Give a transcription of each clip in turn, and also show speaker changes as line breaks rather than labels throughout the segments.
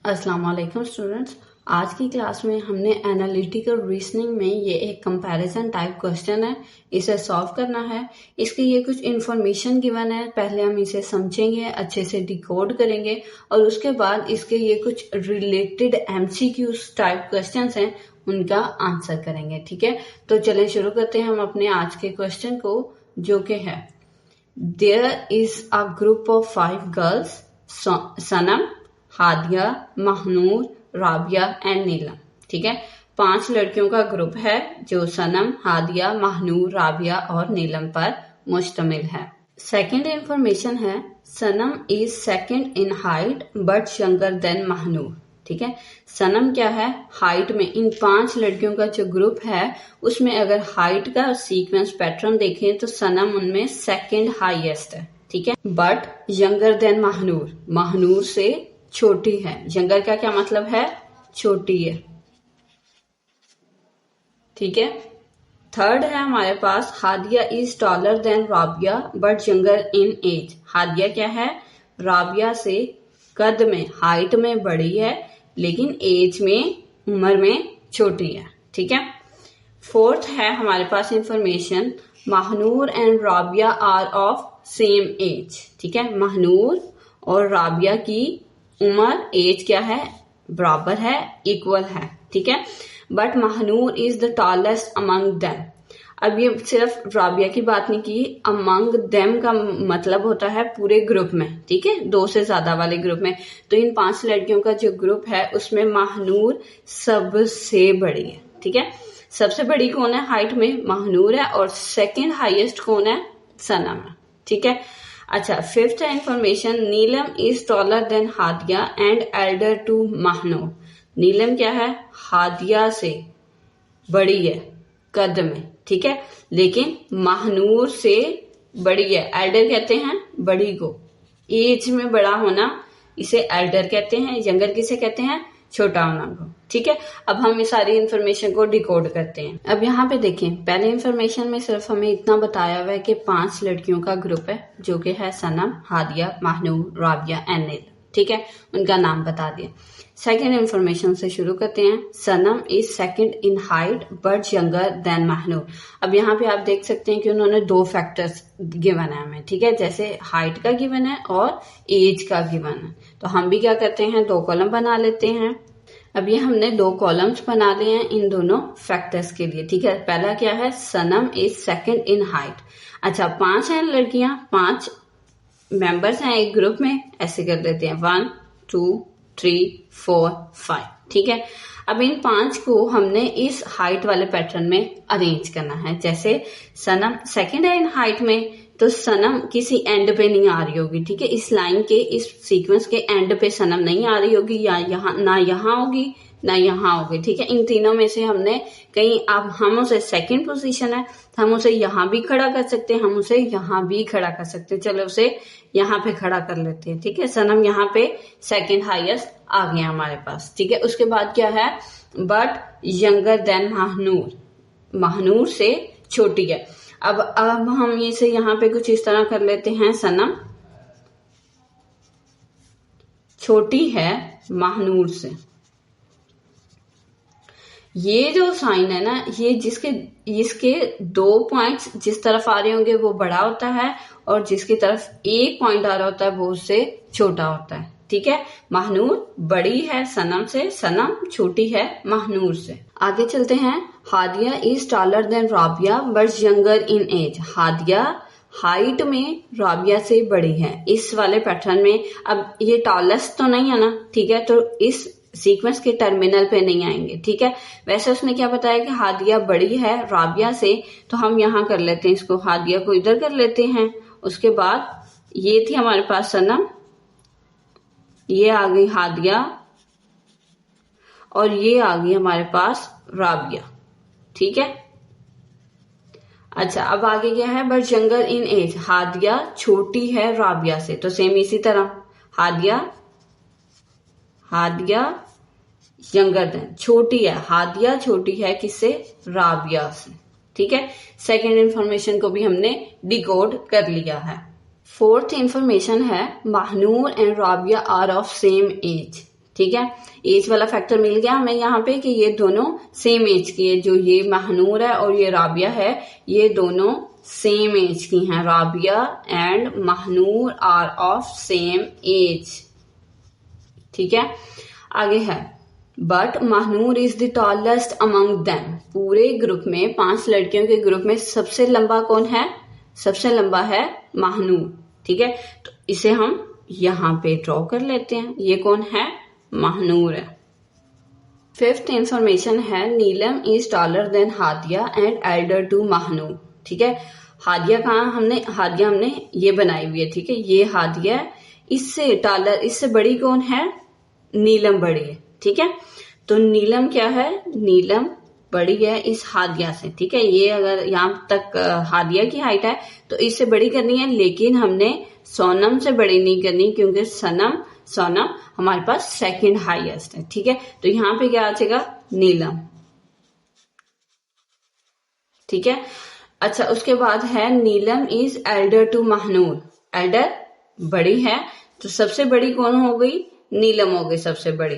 अस्सलाम वालेकुम स्टूडेंट्स। आज की क्लास में हमने एनालिटिकल रीजनिंग में ये एक कंपैरिजन टाइप क्वेश्चन है, इसे सॉल्व करना है। इसके ये कुछ इन्फॉर्मेशन गिवन है, पहले हम इसे समझेंगे, अच्छे से डिकोड करेंगे और उसके बाद इसके ये कुछ रिलेटेड एमसीक्यूज टाइप क्वेश्चंस हैं, उनका आंसर करेंगे। ठीक है, तो चलें शुरू करते हैं हम अपने आज के क्वेश्चन को, जो कि है there is a group of 5 girls, Sanam, Hadiya, Mahnoor, Rabia and Neelam. ठीक है, 5 लड़कियों का ग्रुप है जो सनम, हादिया, महनूर, राबिया और नीलम पर मुश्तमिल है। सेकंड इंफॉर्मेशन है Sanam is second in height but younger than Mahnoor. ठीक है, सनम क्या है, हाइट में इन 5 लड़कियों का जो ग्रुप है उसमें अगर हाइट का सीक्वेंस पैटर्न देखें तो सनम उनमें सेकंड हाईएस्ट है। ठीक है, but younger than Mahnoor, Mahnoor से छोटी है। यंगर का क्या मतलब है, छोटी है। ठीक है, थर्ड है हमारे पास Hadiya is taller than Rabia but younger in age. Hadiya क्या है, राबिया से कद में, हाइट में बड़ी है लेकिन एज में, उम्र में छोटी है। ठीक है, फोर्थ है हमारे पास information Mahnoor and Rabia are of same age. ठीक है, महनूर और राबिया की उम्र, एज क्या है, बराबर है, इक्वल है। ठीक है, but Mahnoor is the tallest among them. अब ये सिर्फ राबिया की बात नहीं की, अमंग देम का मतलब होता है पूरे ग्रुप में। ठीक है, 2 से ज्यादा वाले ग्रुप में। तो इन 5 लड़कियों का जो ग्रुप है उसमें महनूर सबसे बड़ी है। ठीक है, सबसे बड़ी कौन है हाइट में, महनूर है, और सेकंड हाईएस्ट कौन है, सनम है। ठीक है, अच्छा, फिफ्थ है information Neelam is taller than Hadiya and elder to Mahnoor. Neelam क्या है, हादिया से बड़ी है कद में। ठीक है, लेकिन महनूर से बड़ी है। एल्डर कहते हैं बड़ी को, एज में बड़ा होना इसे एल्डर कहते हैं, यंगर किसे कहते हैं, छोटा होना को। ठीक है, अब हम इस सारी इंफॉर्मेशन को डिकोड करते हैं। अब यहाँ पे देखें, पहले इंफॉर्मेशन में सिर्फ हमें इतना बताया हुआ है कि 5 लड़कियों का ग्रुप है जो कि है सनम, हादिया, महनूर, राबिया एंड नीलम। ठीक है, उनका नाम बता दिया। सेकेंड इंफॉर्मेशन से शुरू करते हैं। Sanam is second in height but younger than Mahnoor. अब यहाँ पे आप देख सकते हैं कि उन्होंने 2 फैक्टर्स गिवन है हमें। ठीक है, जैसे हाइट का गिवन है और एज का गिवन है। तो हम भी क्या करते हैं, 2 कॉलम बना लेते हैं। अब ये हमने 2 कॉलम्स बना लिए हैं इन दोनों फैक्टर्स के लिए। ठीक है, पहला क्या है, Sanam is second in height. अच्छा, 5 हैं लड़कियां, 5 मेंबर्स हैं एक ग्रुप में, ऐसे कर देते हैं 1 2 3 4 5। ठीक है, अब इन 5 को हमने इस हाइट वाले पैटर्न में अरेंज करना है। जैसे सनम सेकंड है इन हाइट में, तो सनम किसी एंड पे नहीं आ रही होगी। ठीक है, इस लाइन के, इस सीक्वेंस के एंड पे सनम नहीं आ रही होगी, या यहाँ ना यहाँ होगी ना यहाँ होगी। ठीक है, इन तीनों में से हमने कहीं, अब हम उसे सेकंड पोजीशन है, हम उसे यहाँ भी खड़ा कर सकते हैं, हम उसे यहाँ भी खड़ा कर सकते हैं। चलो उसे यहाँ पे खड़ा कर लेते हैं। ठीक है, सनम यहाँ पे सेकंड हाईएस्ट आ गया हमारे पास। ठीक है, उसके बाद क्या है, but younger than Mahnoor, Mahnoor से छोटी है। अब हम इसे यहाँ पे कुछ इस तरह कर लेते हैं, सनम छोटी है महनूर से। ये जो साइन है ना, ये इसके 2 पॉइंट्स जिस तरफ आ रहे होंगे वो बड़ा होता है, और जिसकी तरफ 1 पॉइंट आ रहा होता है वो उससे छोटा होता है। ठीक है, महनूर बड़ी है सनम से, सनम छोटी है महनूर से। आगे चलते हैं। Hadiya is taller than Rabia but younger in age. Hadiya height में राबिया से बड़ी है इस वाले पैटर्न में। अब ये टॉलेस्ट तो नहीं है ना, ठीक है, तो इस सीक्वेंस के टर्मिनल पे नहीं आएंगे। ठीक है, वैसे उसने क्या बताया कि हादिया बड़ी है राबिया से, तो हम यहाँ कर लेते हैं, इसको हादिया को इधर कर लेते हैं। उसके बाद ये थी हमारे पास सनम, ये आ गई हादिया, और ये आ गई हमारे पास राबिया। ठीक है, अच्छा, अब आगे क्या है, but younger in age. Hadiya छोटी है राबिया से, तो सेम इसी तरह हादिया यंगर देन, छोटी है, हादिया छोटी है किससे, राबिया से। ठीक है, सेकंड इंफॉर्मेशन को भी हमने डिकोड कर लिया है। फोर्थ इंफॉर्मेशन है Mahnoor and Rabia are of same age. ठीक है, एज वाला फैक्टर मिल गया हमें यहाँ पे कि ये दोनों सेम एज की है। जो ये महनूर है और ये राबिया है, ये दोनों सेम एज की हैं। Rabia and Mahnoor are of same age. ठीक है, आगे है but Mahnoor is the tallest among them. पूरे ग्रुप में 5 लड़कियों के ग्रुप में सबसे लंबा कौन है? सबसे लंबा है महनूर। ठीक है, तो इसे हम यहां पे ड्रॉ कर लेते हैं। ये कौन है? महनूर है। 5th इंफॉर्मेशन है Neelam is taller than Hadiya and elder to Mahnoor. ठीक है, हादिया हमने ये बनाई हुई है। ठीक है, ये हादिया, इससे टॉलर, इससे बड़ी कौन है? नीलम बड़ी है। ठीक है, तो नीलम क्या है? नीलम बड़ी है इस हादिया से। ठीक है, ये अगर यहाँ तक हादिया की हाइट है तो इससे बड़ी करनी है, लेकिन हमने सोनम से बड़ी नहीं करनी, क्योंकि सोनम हमारे पास सेकंड हाईएस्ट है। ठीक है, तो यहाँ पे क्या आ जाएगा? नीलम। ठीक है, अच्छा, उसके बाद है Neelam is elder to Mahnoor. Elder बड़ी है, तो सबसे बड़ी कौन हो गई? नीलम हो गई सबसे बड़ी।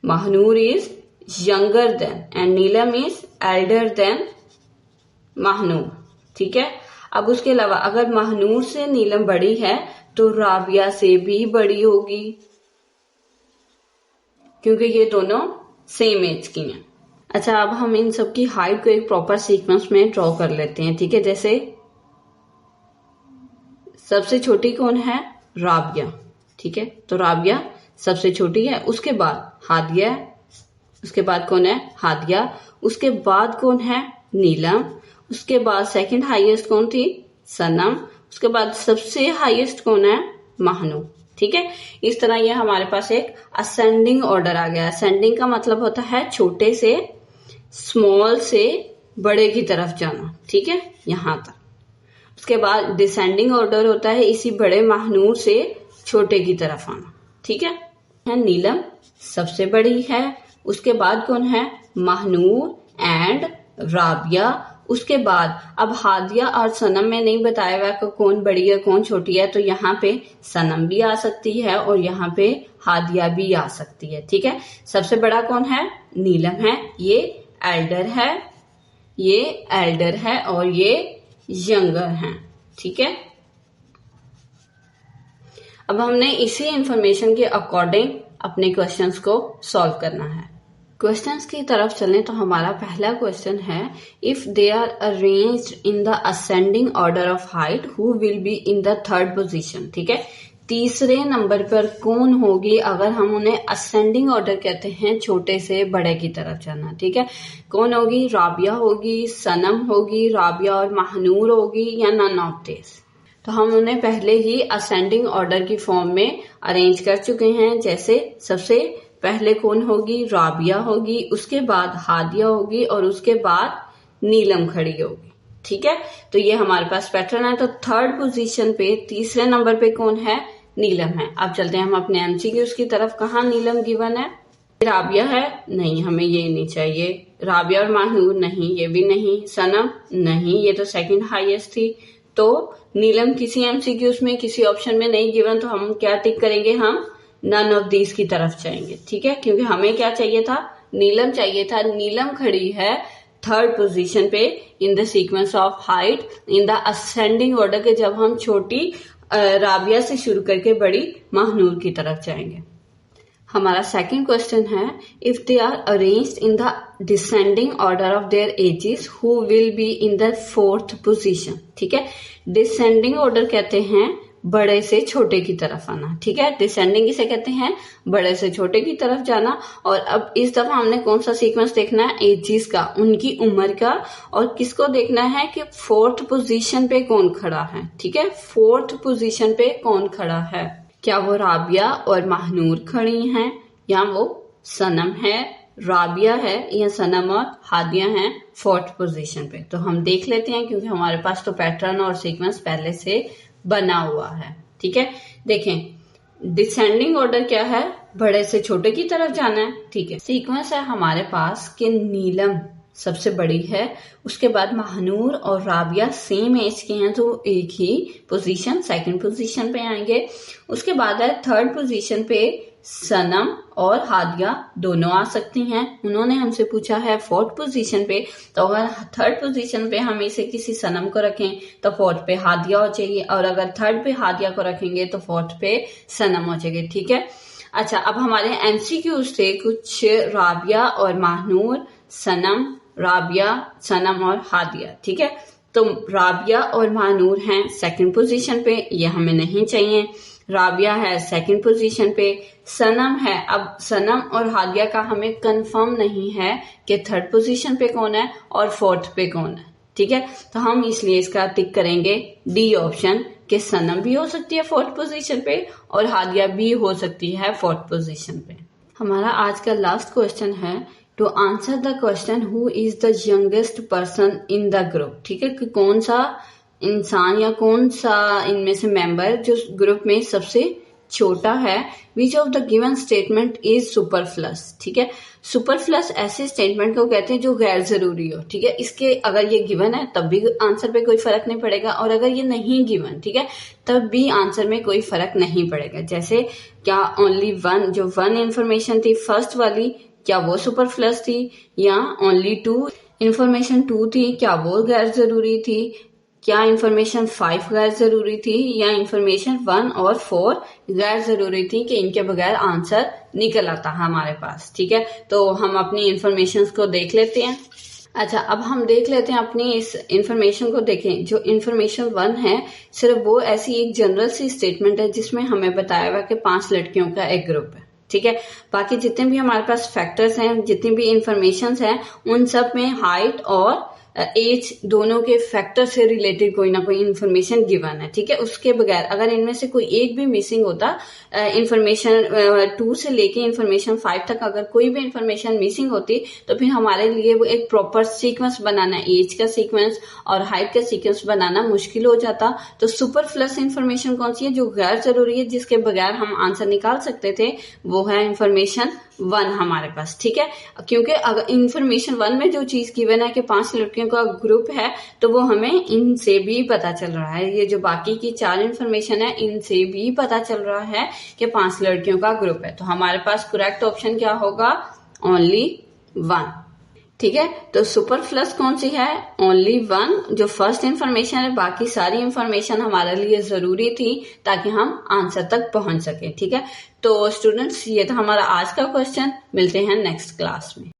Mahnoor is younger than and Neelam is elder than Mahnoor. ठीक है, अब उसके अलावा अगर महनूर से नीलम बड़ी है तो राबिया से भी बड़ी होगी, क्योंकि ये दोनों सेम एज की हैं। अच्छा, अब हम इन सब की हाइट को एक प्रॉपर सीक्वेंस में ड्रॉ कर लेते हैं। ठीक है, जैसे सबसे छोटी कौन है? राबिया। ठीक है, तो राबिया सबसे छोटी है, उसके बाद हादिया, उसके बाद कौन है? हादिया, उसके बाद कौन है? नीलम, उसके बाद सेकंड हाईएस्ट कौन थी? सनम, उसके बाद सबसे हाईएस्ट कौन है? महनूर। ठीक है, इस तरह ये हमारे पास एक असेंडिंग ऑर्डर आ गया। असेंडिंग का मतलब होता है छोटे से, स्मॉल से बड़े की तरफ जाना। ठीक है, यहां तक। उसके बाद डिसेंडिंग ऑर्डर होता है इसी बड़े महनूर से छोटे की तरफ आना। ठीक है, नीलम सबसे बड़ी है, उसके बाद कौन है? महनूर एंड राबिया, उसके बाद अब हादिया और सनम में नहीं बताया हुआ कि कौन बड़ी है कौन छोटी है, तो यहाँ पे सनम भी आ सकती है और यहाँ पे हादिया भी आ सकती है। ठीक है, सबसे बड़ा कौन है? नीलम है, ये एल्डर है, ये एल्डर है और ये यंगर है। ठीक है, अब हमने इसी इंफॉर्मेशन के अकॉर्डिंग अपने क्वेश्चंस को सॉल्व करना है। क्वेश्चंस की तरफ चलें तो हमारा पहला क्वेश्चन है if they are arranged in the ascending order of height who will be in the third position. ठीक है, तीसरे नंबर पर कौन होगी अगर हम उन्हें असेंडिंग ऑर्डर कहते हैं, छोटे से बड़े की तरफ जाना। ठीक है, कौन होगी? राबिया होगी, सनम होगी, राबिया और महनूर होगी, या नन ऑफ दिस। तो हम उन्हें पहले ही असेंडिंग ऑर्डर की फॉर्म में अरेंज कर चुके हैं। जैसे सबसे पहले कौन होगी? राबिया होगी, उसके बाद हादिया होगी और उसके बाद नीलम खड़ी होगी। ठीक है, तो ये हमारे पास पैटर्न है। तो थर्ड पोजीशन पे तीसरे नंबर पे कौन है? नीलम है। अब चलते हैं हम अपने एमसीक्यूज की तरफ। कहाँ नीलम गिवन है? राबिया है, नहीं, हमें ये नहीं चाहिए। राबिया और महनूर नहीं, ये भी नहीं। सनम नहीं, ये तो सेकंड हाईएस्ट थी। तो नीलम किसी एमसीक्यूज में, किसी ऑप्शन में नहीं गिवन, तो हम क्या टिक करेंगे? हम नन ऑफ दीज की तरफ जाएंगे। ठीक है, क्योंकि हमें क्या चाहिए था? नीलम चाहिए था। नीलम खड़ी है थर्ड पोजीशन पे in the sequence of height in the ascending order के, जब हम छोटी राबिया से शुरू करके बड़ी महनूर की तरफ जाएंगे। हमारा सेकंड क्वेश्चन है if they are arranged in the descending order of their ages who will be in the fourth position. ठीक है, डिसेंडिंग ऑर्डर कहते हैं बड़े से छोटे की तरफ आना। ठीक है, डिसेंडिंग इसे कहते हैं बड़े से छोटे की तरफ जाना। और अब इस दफा हमने कौन सा सीक्वेंस देखना है? एजेस का, उनकी उम्र का, और किसको देखना है कि फोर्थ पोजीशन पे कौन खड़ा है। ठीक है, फोर्थ पोजीशन पे कौन खड़ा है? क्या वो राबिया और महनूर खड़ी हैं, या वो सनम है, राबिया है, या सनम और हादिया हैं फोर्थ पोजीशन पे? तो हम देख लेते हैं, क्योंकि हमारे पास तो पैटर्न और सीक्वेंस पहले से बना हुआ है। ठीक है, देखें डिसेंडिंग ऑर्डर क्या है? बड़े से छोटे की तरफ जाना है। ठीक है, सीक्वेंस है हमारे पास कि नीलम सबसे बड़ी है। उसके बाद महानूर और राबिया सेम एज के हैं तो एक ही पोजीशन, सेकंड पोजीशन पे आएंगे। उसके बाद है थर्ड पोजीशन पे सनम और हादिया दोनों आ सकती हैं। उन्होंने हमसे पूछा है फोर्थ पोजीशन पे, तो अगर थर्ड पोजीशन पे हम इसे किसी सनम को रखें तो फोर्थ पे हादिया हो जाएगी, और अगर थर्ड पे हादिया को रखेंगे तो फोर्थ पे सनम हो जाएगी। ठीक है, अच्छा अब हमारे एमसीक्यूज थे कुछ, राबिया और महानूर, सनम, राबिया, सनम और हादिया। ठीक है, तो राबिया और महानूर हैं सेकंड पोजीशन पे, ये हमें नहीं चाहिए। राबिया है सेकंड पोजीशन पे, सनम है, अब सनम और हादिया का हमें कंफर्म नहीं है कि थर्ड पोजीशन पे कौन है और फोर्थ पे कौन है। ठीक है, तो हम इसलिए इसका टिक करेंगे डी ऑप्शन, कि सनम भी हो सकती है फोर्थ पोजीशन पे और हादिया भी हो सकती है फोर्थ पोजीशन पे। हमारा आज का लास्ट क्वेश्चन है to answer the question who is the youngest person in the group. ठीक है, कि कौन सा इंसान या कौन सा इनमें से मेंबर जो ग्रुप में सबसे छोटा है। Which of the given statement is superfluous. ठीक है, सुपरफ्लस ऐसे स्टेटमेंट को कहते हैं जो गैर जरूरी हो। ठीक है, इसके अगर ये गिवन है तब भी आंसर पे कोई फर्क नहीं पड़ेगा, और अगर ये नहीं गिवन, ठीक है, तब भी आंसर में कोई फर्क नहीं पड़ेगा। जैसे क्या ओनली वन, जो वन इंफॉर्मेशन थी फर्स्ट वाली, क्या वो सुपरफ्लस थी, या ओनली टू इंफॉर्मेशन टू थी, क्या वो गैर जरूरी थी, क्या इंफॉर्मेशन 5 गैर जरूरी थी, या इंफॉर्मेशन 1 और 4 गैर जरूरी थी, कि इनके बगैर आंसर निकल आता है हमारे पास। ठीक है, तो हम अपनी इंफॉर्मेशन को देख लेते हैं। अच्छा, अब हम देख लेते हैं अपनी इस इंफॉर्मेशन को। देखें, जो इंफॉर्मेशन 1 है सिर्फ वो ऐसी एक जनरल सी स्टेटमेंट है जिसमें हमें बताया हुआ कि 5 लड़कियों का एक ग्रुप है। ठीक है, बाकी जितने भी हमारे पास फैक्टर्स हैं, जितनी भी इंफॉर्मेशन हैं, उन सब में हाइट और एज दोनों के फैक्टर से रिलेटेड कोई ना कोई इंफॉर्मेशन गिवन है। ठीक है, उसके बगैर अगर इनमें से कोई एक भी मिसिंग होता, इंफॉर्मेशन 2 से लेके इंफॉर्मेशन 5 तक अगर कोई भी इंफॉर्मेशन मिसिंग होती, तो फिर हमारे लिए वो एक प्रॉपर सीक्वेंस बनाना, एज का सीक्वेंस और हाइट का सीक्वेंस बनाना मुश्किल हो जाता। तो सुपरफ्लस इंफॉर्मेशन कौन सी है जो गैर जरूरी है, जिसके बगैर हम आंसर निकाल सकते थे, वो है इंफॉर्मेशन 1 हमारे पास। ठीक है, क्योंकि अगर इंफॉर्मेशन 1 में जो चीज गिवन है कि 5 लड़कियों का ग्रुप है, तो वो हमें इनसे भी पता चल रहा है। ये जो बाकी की 4 इंफॉर्मेशन है, इनसे भी पता चल रहा है कि 5 लड़कियों का ग्रुप है। तो हमारे पास करेक्ट ऑप्शन क्या होगा, ओनली 1। ठीक है, तो सुपरफ्लस कौन सी है, ओनली 1, जो फर्स्ट इंफॉर्मेशन है। बाकी सारी इंफॉर्मेशन हमारे लिए जरूरी थी ताकि हम आंसर तक पहुंच सके। ठीक है, तो स्टूडेंट्स ये था हमारा आज का क्वेश्चन। मिलते हैं नेक्स्ट क्लास में।